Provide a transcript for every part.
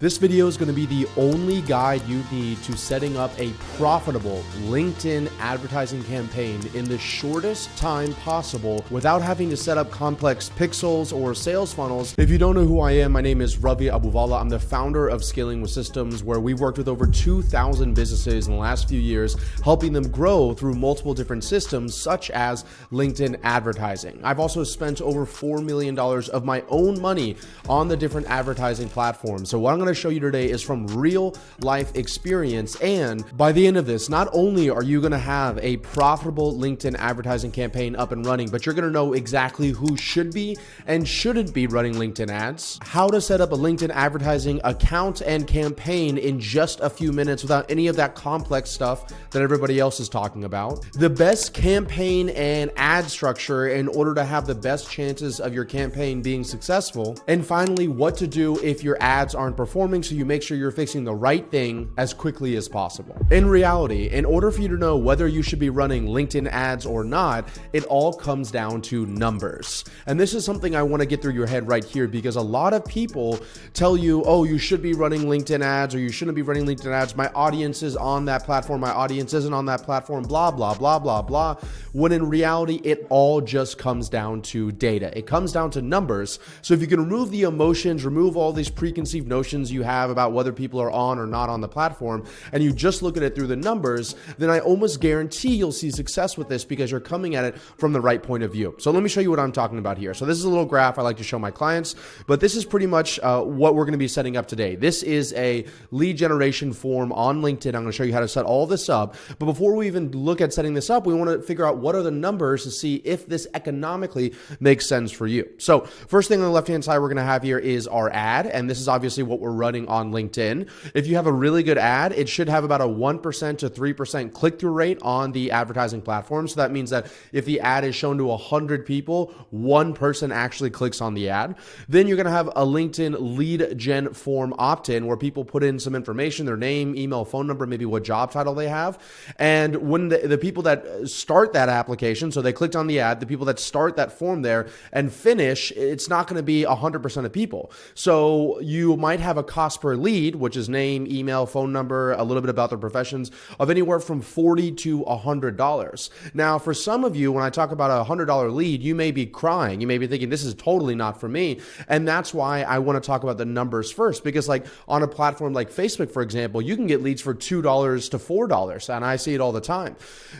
This video is going to be the only guide you need to setting up a profitable LinkedIn advertising campaign in the shortest time possible without having to set up complex pixels or sales funnels. If you don't know who I am, my name is Ravi Abuvala. I'm the founder of Scaling with Systems, where we've worked with over 2,000 businesses in the last few years, helping them grow through multiple different systems such as LinkedIn advertising. I've also spent over $4 million of my own money on the different advertising platforms. So what I'm going to show you today is from real life experience. And by the end of this, not only are you going to have a profitable LinkedIn advertising campaign up and running, but you're going to know exactly who should be and shouldn't be running LinkedIn ads, how to set up a LinkedIn advertising account and campaign in just a few minutes without any of that complex stuff that everybody else is talking about, the best campaign and ad structure in order to have the best chances of your campaign being successful, and finally, what to do if your ads aren't performing so you make sure you're fixing the right thing as quickly as possible. In reality, in order for you to know whether you should be running LinkedIn ads or not, it all comes down to numbers. And this is something I want to get through your head right here, because a lot of people tell you, oh, you should be running LinkedIn ads or you shouldn't be running LinkedIn ads. My audience is on that platform. My audience isn't on that platform, blah, blah, blah, blah, blah. When in reality, it all just comes down to data. It comes down to numbers. So if you can remove the emotions, remove all these preconceived notions you have about whether people are on or not on the platform, and you just look at it through the numbers, then I almost guarantee you'll see success with this because you're coming at it from the right point of view. So let me show you what I'm talking about here. So this is a little graph I like to show my clients, but this is pretty much what we're going to be setting up today. This is a lead generation form on LinkedIn. I'm going to show you how to set all this up. But before we even look at setting this up, we want to figure out what are the numbers to see if this economically makes sense for you. So first thing on the left-hand side we're going to have here is our ad, and this is obviously what we're running on LinkedIn. If you have a really good ad, it should have about a 1% to 3% click-through rate on the advertising platform. So that means that if the ad is shown to 100 people, one person actually clicks on the ad. Then you're going to have a LinkedIn lead gen form opt-in where people put in some information, their name, email, phone number, maybe what job title they have. And when the people that start that application, so they clicked on the ad, the people that start that form there and finish, it's not going to be 100% of people. So you might have a cost per lead, which is name, email, phone number, a little bit about their professions, of anywhere from $40 to $100. Now, for some of you, when I talk about a $100 lead, you may be crying. You may be thinking, this is totally not for me. And that's why I want to talk about the numbers first, because like on a platform like Facebook, for example, you can get leads for $2 to $4, and I see it all the time.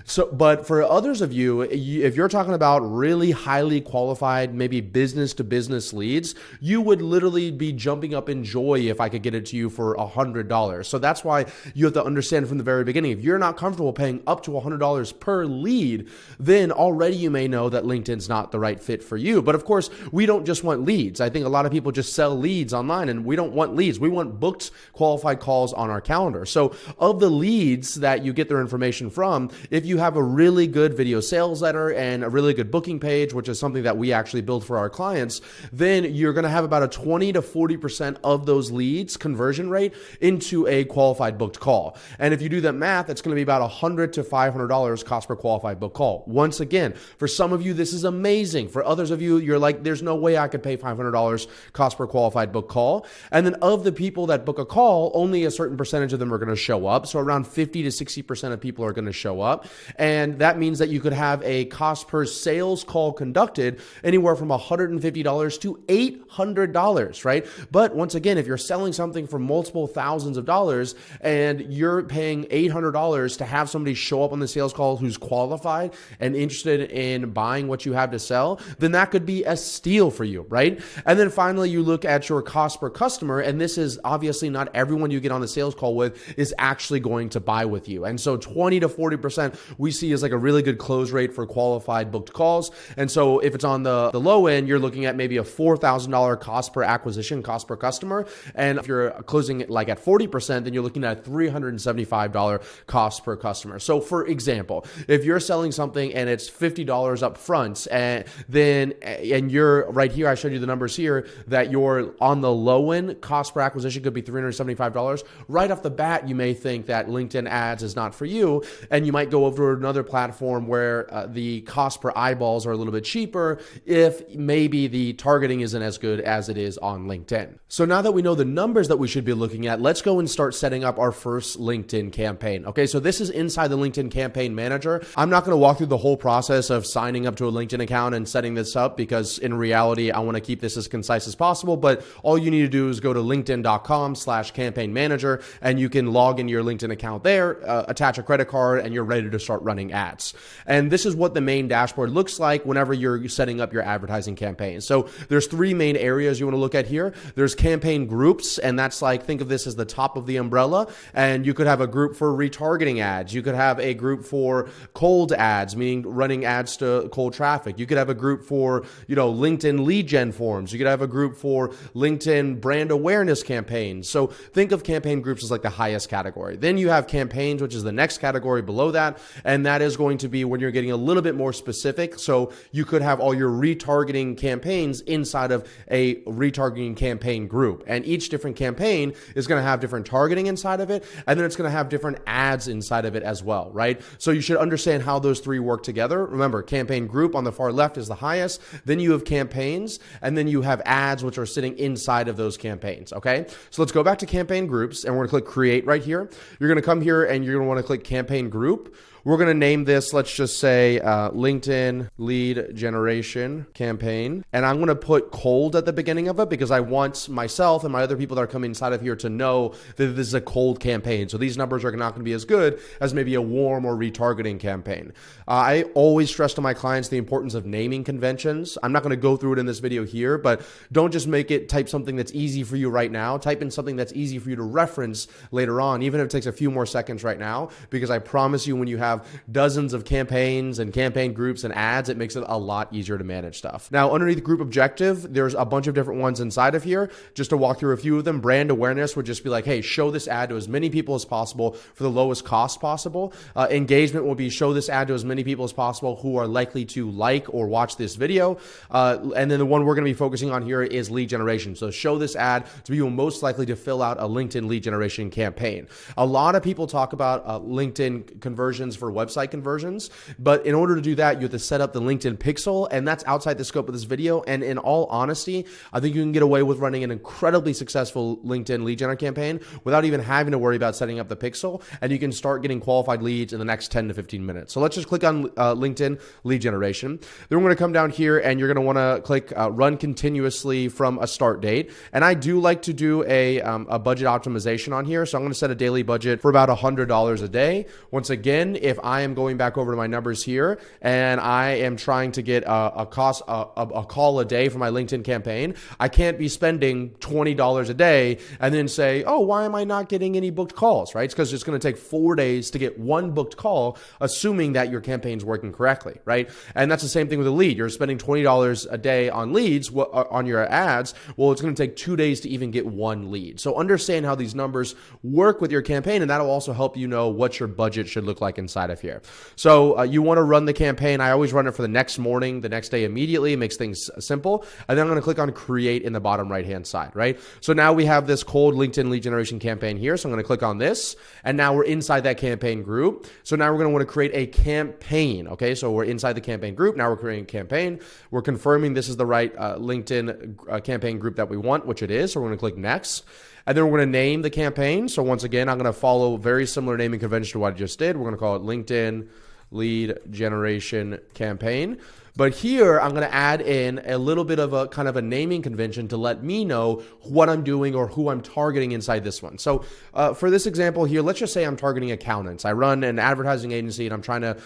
So, but for others of you, if you're talking about really highly qualified, maybe business to business leads, you would literally be jumping up in joy if I could get it to you for $100. So that's why you have to understand from the very beginning, if you're not comfortable paying up to $100 per lead, then already you may know that LinkedIn's not the right fit for you. But of course, we don't just want leads. I think a lot of people just sell leads online, and we don't want leads. We want booked qualified calls on our calendar. So of the leads that you get their information from, if you have a really good video sales letter and a really good booking page, which is something that we actually build for our clients, then you're going to have about a 20 to 40% of those leads conversion rate into a qualified booked call. And if you do that math, it's going to be about $100 to $500 cost per qualified booked call. Once again, for some of you, this is amazing. For others of you, you're like, there's no way I could pay $500 cost per qualified booked call. And then of the people that book a call, only a certain percentage of them are going to show up. So around 50 to 60% of people are going to show up. And that means that you could have a cost per sales call conducted anywhere from $150 to $800, right? But once again, if you're selling something for multiple thousands of dollars and you're paying $800 to have somebody show up on the sales call who's qualified and interested in buying what you have to sell, then that could be a steal for you, right? And then finally, you look at your cost per customer, and this is obviously not everyone you get on the sales call with is actually going to buy with you. And so 20 to 40% we see is like a really good close rate for qualified booked calls. And so if it's on the low end, you're looking at maybe a $4,000 cost per acquisition, cost per customer. And if you're closing it like at 40%, then you're looking at $375 cost per customer. So for example, if you're selling something and it's $50 up front, and you're right here, I showed you the numbers here, that you're on the low end, cost per acquisition could be $375. Right off the bat, you may think that LinkedIn ads is not for you, and you might go over to another platform where the cost per eyeballs are a little bit cheaper if maybe the targeting isn't as good as it is on LinkedIn. So now that we know the numbers that we should be looking at, let's go and start setting up our first LinkedIn campaign. Okay, so this is inside the LinkedIn Campaign Manager. I'm not going to walk through the whole process of signing up to a LinkedIn account and setting this up because in reality, I want to keep this as concise as possible, but all you need to do is go to linkedin.com/campaign manager and you can log in your LinkedIn account there, attach a credit card, and you're ready to start running ads. And this is what the main dashboard looks like whenever you're setting up your advertising campaign. So there's three main areas you want to look at here. There's campaign groups, and that's like, think of this as the top of the umbrella, and you could have a group for retargeting ads. You could have a group for cold ads, meaning running ads to cold traffic. You could have a group for, LinkedIn lead gen forms. You could have a group for LinkedIn brand awareness campaigns. So think of campaign groups as like the highest category. Then you have campaigns, which is the next category below that, and that is going to be when you're getting a little bit more specific. So you could have all your retargeting campaigns inside of a retargeting campaign group, and each different campaign is going to have different targeting inside of it, and then it's going to have different ads inside of it as well, right? So you should understand how those three work together. Remember, campaign group on the far left is the highest, then you have campaigns, and then you have ads which are sitting inside of those campaigns, okay? So let's go back to campaign groups, and we're going to click create right here. You're going to come here and you're going to want to click campaign group. We're going to name this, let's just say LinkedIn lead generation campaign. And I'm going to put cold at the beginning of it because I want myself and my other people that are coming inside of here to know that this is a cold campaign. So these numbers are not going to be as good as maybe a warm or retargeting campaign. I always stress to my clients the importance of naming conventions. I'm not going to go through it in this video here, but don't just type something that's easy for you right now. Type in something that's easy for you to reference later on, even if it takes a few more seconds right now, because I promise you when you have dozens of campaigns and campaign groups and ads, it makes it a lot easier to manage stuff. Now, underneath group objective, there's a bunch of different ones inside of here. Just to walk through a few of them, brand awareness would just be like, hey, show this ad to as many people as possible for the lowest cost possible. Engagement will be show this ad to as many people as possible who are likely to like or watch this video. And then the one we're going to be focusing on here is lead generation. So show this ad to people most likely to fill out a LinkedIn lead generation campaign. A lot of people talk about LinkedIn conversions for website conversions, but in order to do that, you have to set up the LinkedIn pixel, and that's outside the scope of this video. And in all honesty, I think you can get away with running an incredibly successful LinkedIn lead gen campaign without even having to worry about setting up the pixel, and you can start getting qualified leads in the next 10 to 15 minutes. So let's just click on LinkedIn lead generation. Then we're going to come down here and you're going to want to click run continuously from a start date. And I do like to do a budget optimization on here. So I'm going to set a daily budget for about $100 a day. Once again, if I am going back over to my numbers here and I am trying to get a call a day for my LinkedIn campaign, I can't be spending $20 a day and then say, oh, why am I not getting any booked calls, right? It's because it's going to take 4 days to get one booked call, assuming that your campaign's working correctly, right? And that's the same thing with a lead. You're spending $20 a day on leads, on your ads. Well, it's going to take 2 days to even get one lead. So understand how these numbers work with your campaign, and that'll also help you know what your budget should look like inside of here. So you want to run the campaign. I always run it for the next morning, the next day immediately. It makes things simple. And then I'm going to click on create in the bottom right-hand side, right? So now we have this cold LinkedIn lead generation campaign here. So I'm going to click on this, and now we're inside that campaign group. So now we're going to want to create a campaign, okay? So we're inside the campaign group. Now we're creating a campaign. We're confirming this is the right LinkedIn campaign group that we want, which it is. So we're going to click next. And then we're going to name the campaign. So once again, I'm going to follow very similar naming convention to what I just did. We're going to call it LinkedIn lead generation campaign. But here I'm going to add in a little bit of a kind of a naming convention to let me know what I'm doing or who I'm targeting inside this one. So for this example here, let's just say I'm targeting accountants. I run an advertising agency and I'm trying to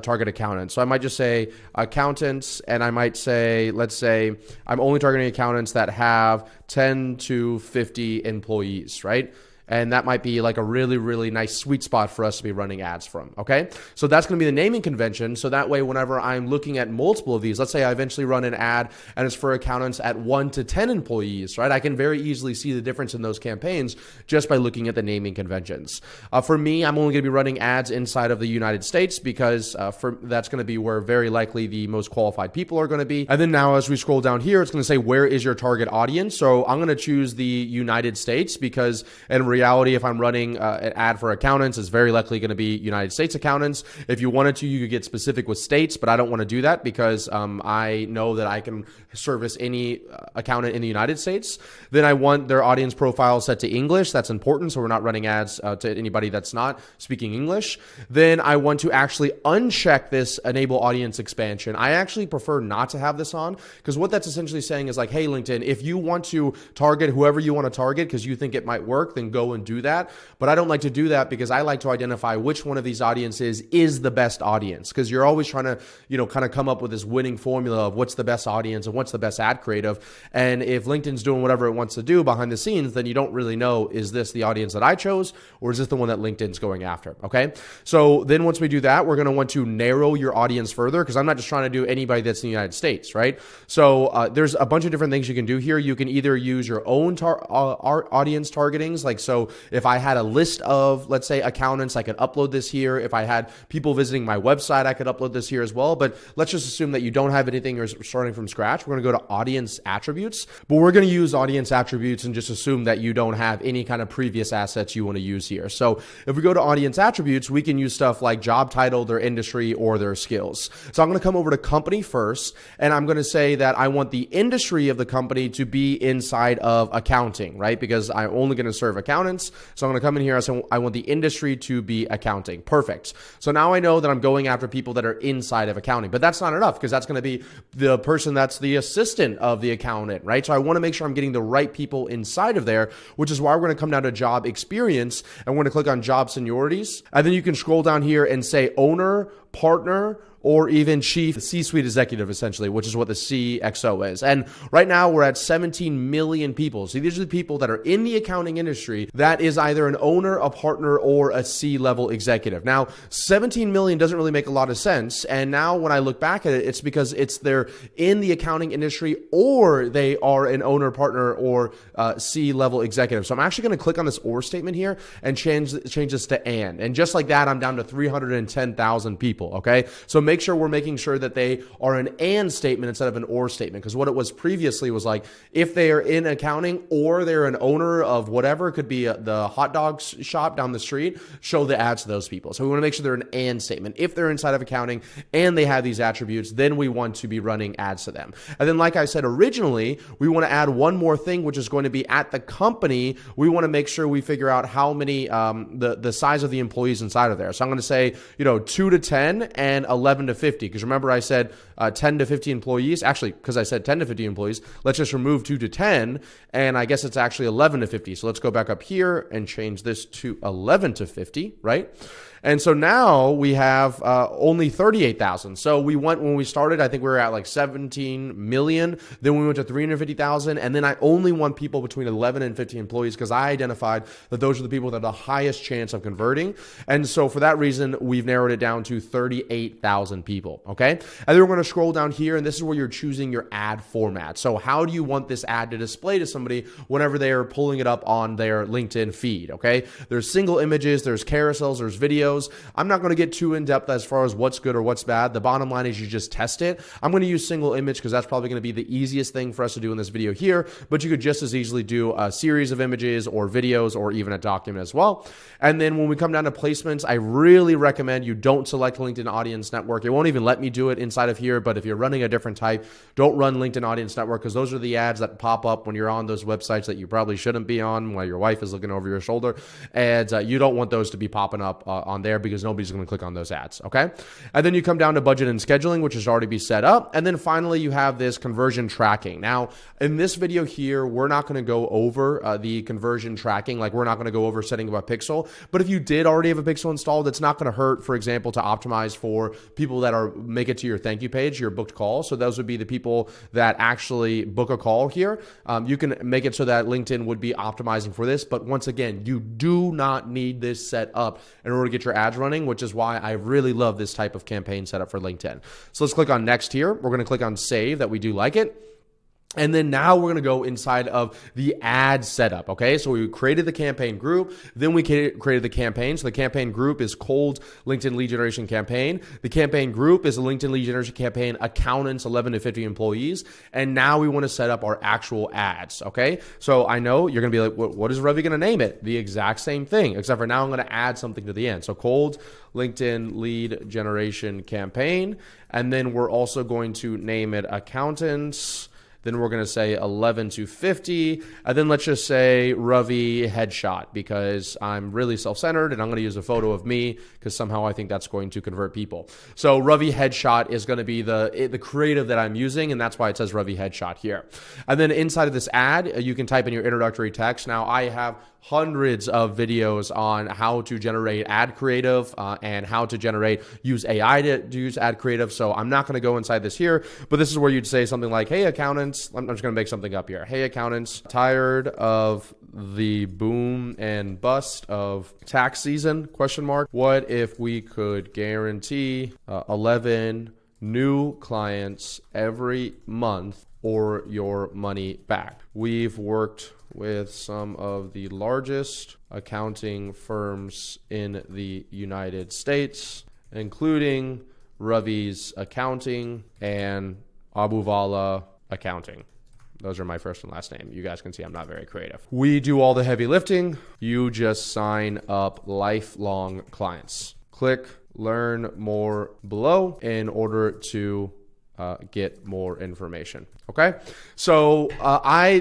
target accountants. So I might just say accountants, and I might say, let's say I'm only targeting accountants that have 10 to 50 employees, right? And that might be like a really, really nice sweet spot for us to be running ads from, okay? So that's going to be the naming convention. So that way, whenever I'm looking at multiple of these, let's say I eventually run an ad and it's for accountants at 1 to 10 employees, right? I can very easily see the difference in those campaigns just by looking at the naming conventions. For me, I'm only going to be running ads inside of the United States because that's going to be where very likely the most qualified people are going to be. And then now as we scroll down here, it's going to say, where is your target audience? So I'm going to choose the United States because in reality, if I'm running an ad for accountants, it's very likely going to be United States accountants. If you wanted to, you could get specific with states, but I don't want to do that because I know that I can service any accountant in the United States. Then I want their audience profile set to English. That's important, so we're not running ads to anybody that's not speaking English. Then I want to actually uncheck this enable audience expansion. I actually prefer not to have this on because what that's essentially saying is like, hey, LinkedIn, if you want to target whoever you want to target because you think it might work, then go and do that. But I don't like to do that because I like to identify which one of these audiences is the best audience, because you're always trying to, kind of come up with this winning formula of what's the best audience and what's the best ad creative. And if LinkedIn's doing whatever it wants to do behind the scenes, then you don't really know, is this the audience that I chose or is this the one that LinkedIn's going after? Okay. So then once we do that, we're going to want to narrow your audience further, because I'm not just trying to do anybody that's in the United States, right? So there's a bunch of different things you can do here. You can either use your own audience targetings. Like, so if I had a list of, let's say, accountants, I could upload this here. If I had people visiting my website, I could upload this here as well. But let's just assume that you don't have anything, you're starting from scratch. We're going to go to audience attributes, but we're going to use audience attributes and just assume that you don't have any kind of previous assets you want to use here. So if we go to audience attributes, we can use stuff like job title, their industry, or their skills. So I'm going to come over to company first, and I'm going to say that I want the industry of the company to be inside of accounting, right? Because I'm only going to serve accountants. So I'm going to come in here. So I want the industry to be accounting. Perfect. So now I know that I'm going after people that are inside of accounting, but that's not enough because that's going to be the person that's the assistant of the accountant, right? So I want to make sure I'm getting the right people inside of there, which is why we're going to come down to job experience, and we're going to click on job seniorities. And then you can scroll down here and say owner, partner, or even chief C-suite executive, essentially, which is what the CXO is. And right now we're at 17 million people. So these are the people that are in the accounting industry that is either an owner, a partner, or a C-level executive. Now, 17 million doesn't really make a lot of sense. And now when I look back at it, it's because they're in the accounting industry or they are an owner, partner, or C-level executive. So I'm actually going to click on this or statement here and change this to and. And just like that, I'm down to 310,000 people, okay? So make sure we're making sure that they are an and statement instead of an or statement, because what it was previously was like, if they are in accounting or they're an owner of whatever, it could be the hot dog shop down the street, show the ads to those people. So we want to make sure they're an and statement. If they're inside of accounting and they have these attributes, then we want to be running ads to them. And then, like I said originally, we want to add one more thing, which is going to be at the company. We want to make sure we figure out how many, the size of the employees inside of there. So I'm going to say, 2 to 10 and 11 to 50, because remember I said 10 to 50 employees. Actually, because I said 10 to 50 employees, let's just remove 2 to 10, and I guess it's actually 11 to 50. So let's go back up here and change this to 11 to 50, right? And so now we have only 38,000. So when we started, I think we were at like 17 million. Then we went to 350,000. And then I only want people between 11 and 50 employees because I identified that those are the people that have the highest chance of converting. And so for that reason, we've narrowed it down to 38,000 people. Okay. And then we're going to scroll down here, and this is where you're choosing your ad format. So how do you want this ad to display to somebody whenever they are pulling it up on their LinkedIn feed? Okay. There's single images, there's carousels, there's videos. I'm not going to get too in depth as far as what's good or what's bad. The bottom line is you just test it. I'm going to use single image because that's probably going to be the easiest thing for us to do in this video here, but you could just as easily do a series of images or videos or even a document as well. And then when we come down to placements, I really recommend you don't select LinkedIn Audience Network. It won't even let me do it inside of here, but if you're running a different type, don't run LinkedIn Audience Network because those are the ads that pop up when you're on those websites that you probably shouldn't be on while your wife is looking over your shoulder. And you don't want those to be popping up on there because nobody's going to click on those ads, okay? And then you come down to budget and scheduling, which is already be set up. And then finally, you have this conversion tracking. Now, in this video here, we're not going to go over the conversion tracking. Like, we're not going to go over setting up a pixel. But if you did already have a pixel installed, it's not going to hurt, for example, to optimize for people that make it to your thank you page, your booked call. So those would be the people that actually book a call here. You can make it so that LinkedIn would be optimizing for this. But once again, you do not need this set up in order to get your ads running, which is why I really love this type of campaign setup for LinkedIn. So let's click on next here. We're going to click on save, that we do like it. And then now we're going to go inside of the ad setup, okay? So we created the campaign group, then we created the campaign. So the campaign group is cold LinkedIn lead generation campaign. The campaign group is a LinkedIn lead generation campaign, accountants, 11 to 50 employees. And now we want to set up our actual ads, okay? So I know you're going to be like, what is Ravi going to name it? The exact same thing, except for now I'm going to add something to the end. So cold LinkedIn lead generation campaign. And then we're also going to name it accountants. Then we're going to say 11 to 50. And then let's just say Ravi headshot, because I'm really self-centered and I'm going to use a photo of me because somehow I think that's going to convert people. So Ravi headshot is going to be the creative that I'm using, and that's why it says Ravi headshot here. And then inside of this ad, you can type in your introductory text. Now I have hundreds of videos on how to generate ad creative and how to use AI to use ad creative. So I'm not going to go inside this here, but this is where you'd say something like, hey, accountants, I'm just going to make something up here. Hey, accountants, tired of the boom and bust of tax season, ? What if we could guarantee 11 new clients every month or your money back? We've worked with some of the largest accounting firms in the United States, including Ravi's Accounting and Abuvala Accounting. Those are my first and last name. You guys can see I'm not very creative. We do all the heavy lifting. You just sign up lifelong clients. Click learn more below in order to get more information. Okay. So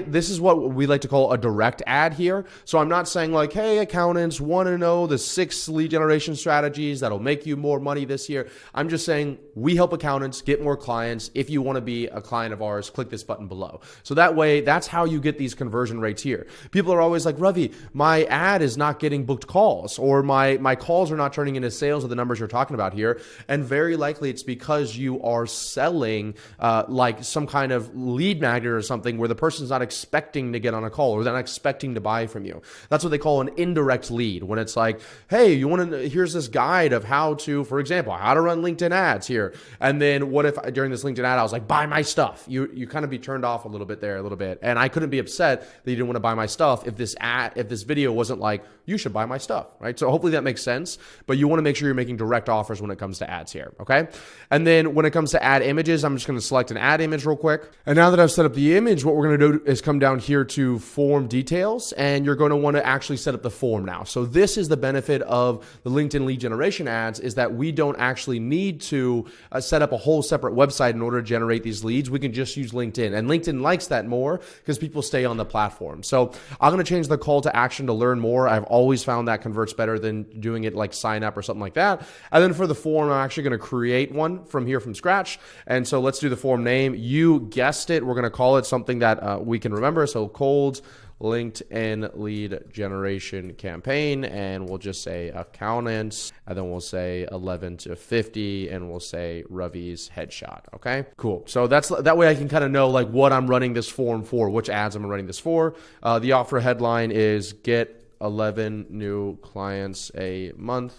this is what we like to call a direct ad here. So I'm not saying like, hey, accountants want to know the 6 lead generation strategies that'll make you more money this year. I'm just saying we help accountants get more clients. If you want to be a client of ours, click this button below. So that way, that's how you get these conversion rates here. People are always like, Ravi, my ad is not getting booked calls, or my calls are not turning into sales of the numbers you're talking about here. And very likely it's because you are selling like some kind of lead magnet or something where the person's not expecting to get on a call or they're not expecting to buy from you. That's what they call an indirect lead, when it's like, hey, here's this guide of how to, for example, how to run LinkedIn ads here. And then what if during this LinkedIn ad, I was like, buy my stuff? You kind of be turned off a little bit there, a little bit. And I couldn't be upset that you didn't want to buy my stuff if this video wasn't like, you should buy my stuff, right? So hopefully that makes sense, but you want to make sure you're making direct offers when it comes to ads here, okay? And then when it comes to ad images, I'm just going to select an ad image real quick. And now that I've set up the image, what we're going to do is come down here to form details, and you're going to want to actually set up the form now. So this is the benefit of the LinkedIn lead generation ads, is that we don't actually need to set up a whole separate website in order to generate these leads. We can just use LinkedIn, and LinkedIn likes that more because people stay on the platform. So I'm going to change the call to action to learn more. I've always found that converts better than doing it like sign up or something like that. And then for the form, I'm actually going to create one from here from scratch. And so let's do the form name. You guessed it. We're going to call it something that we can remember. So cold LinkedIn lead generation campaign, and we'll just say accountants, and then we'll say 11 to 50, and we'll say Ravi's headshot. Okay, cool. So that way I can kind of know like what I'm running this form for, which ads I'm running this for. The offer headline is get 11 new clients a month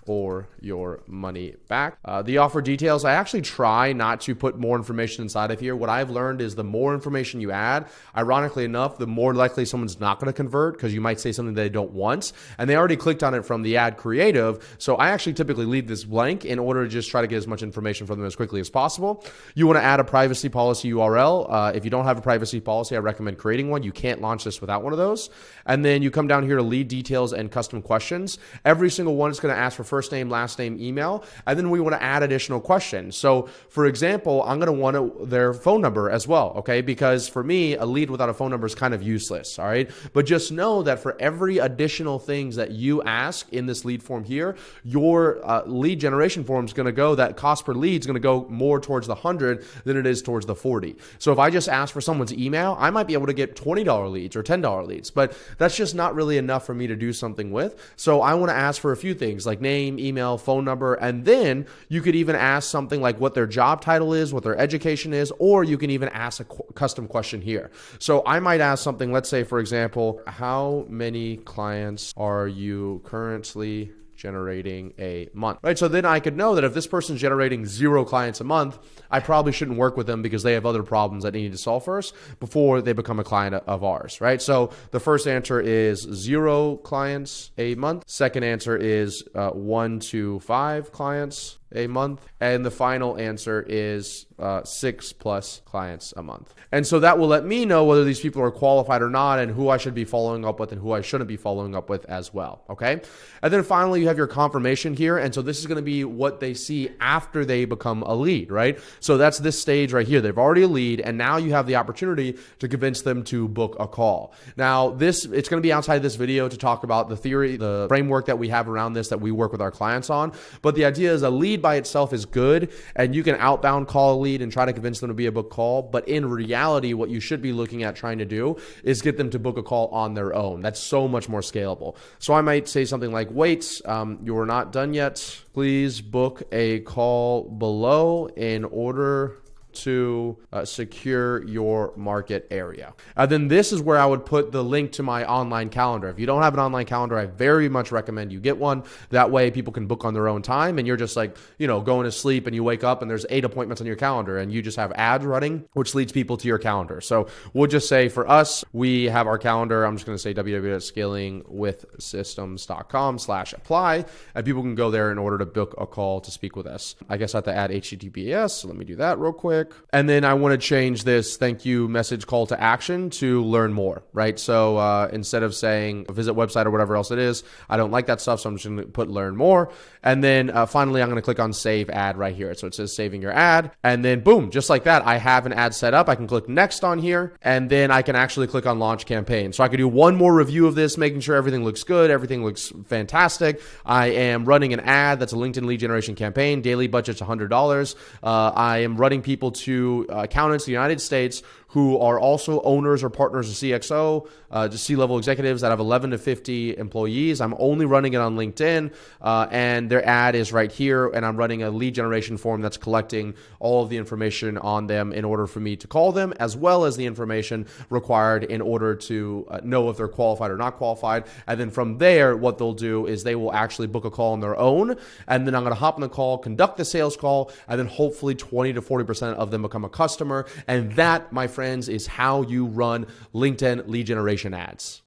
or your money back. The offer details, I actually try not to put more information inside of here. What I've learned is the more information you add, ironically enough, the more likely someone's not going to convert, because you might say something they don't want, and they already clicked on it from the ad creative. So I actually typically leave this blank in order to just try to get as much information from them as quickly as possible. You want to add a privacy policy URL. If you don't have a privacy policy, I recommend creating one. You can't launch this without one of those. And then you come down here to lead details and custom questions. Every single one is going to ask for first name, last name, email, and then we want to add additional questions. So for example, I'm going to want their phone number as well, okay? Because for me, a lead without a phone number is kind of useless, all right? But just know that for every additional things that you ask in this lead form here, your lead generation form is going to go, that cost per lead is going to go more towards the 100 than it is towards the 40. So if I just ask for someone's email, I might be able to get $20 leads or $10 leads, but that's just not really enough for me to do something with. So I want to ask for a few things like name, email, phone number, and then you could even ask something like what their job title is, what their education is, or you can even ask a custom question here. So I might ask something, let's say, for example, how many clients are you currently generating a month, right? So then I could know that if this person's generating 0 clients a month, I probably shouldn't work with them because they have other problems that they need to solve first before they become a client of ours, right? So the first answer is 0 clients a month. Second answer is 1 to 5 clients a month. And the final answer is 6+ clients a month. And so that will let me know whether these people are qualified or not and who I should be following up with and who I shouldn't be following up with as well. Okay. And then finally, you have your confirmation here. And so this is going to be what they see after they become a lead, right? So that's this stage right here. They've already a lead, and now you have the opportunity to convince them to book a call. Now, it's going to be outside this video to talk about the theory, the framework that we have around this that we work with our clients on. But the idea is a lead by itself is good, and you can outbound call a lead and try to convince them to be a book call. But in reality, what you should be looking at trying to do is get them to book a call on their own. That's so much more scalable. So I might say something like, wait, you're not done yet. Please book a call below in order to secure your market area. Then this is where I would put the link to my online calendar. If you don't have an online calendar, I very much recommend you get one. That way people can book on their own time, and you're just like, going to sleep and you wake up and there's 8 appointments on your calendar and you just have ads running, which leads people to your calendar. So we'll just say for us, we have our calendar. I'm just going to say www.scalingwithsystems.com/apply, and people can go there in order to book a call to speak with us. I guess I have to add HTTPS. So let me do that real quick. And then I want to change this thank you message call to action to learn more, right? So instead of saying visit website or whatever else it is, I don't like that stuff. So I'm just going to put learn more. And then finally, I'm going to click on save ad right here. So it says saving your ad. And then boom, just like that, I have an ad set up. I can click next on here, and then I can actually click on launch campaign. So I can do one more review of this, making sure everything looks good. Everything looks fantastic. I am running an ad that's a LinkedIn lead generation campaign. Daily budget's $100. I am running people to accountants in the United States who are also owners or partners of CXO, just C-level executives that have 11 to 50 employees. I'm only running it on LinkedIn, and their ad is right here, and I'm running a lead generation form that's collecting all of the information on them in order for me to call them, as well as the information required in order to know if they're qualified or not qualified. And then from there, what they'll do is they will actually book a call on their own, and then I'm going to hop on the call, conduct the sales call, and then hopefully 20 to 40% of them become a customer. And that, my friends, is how you run LinkedIn lead generation ads.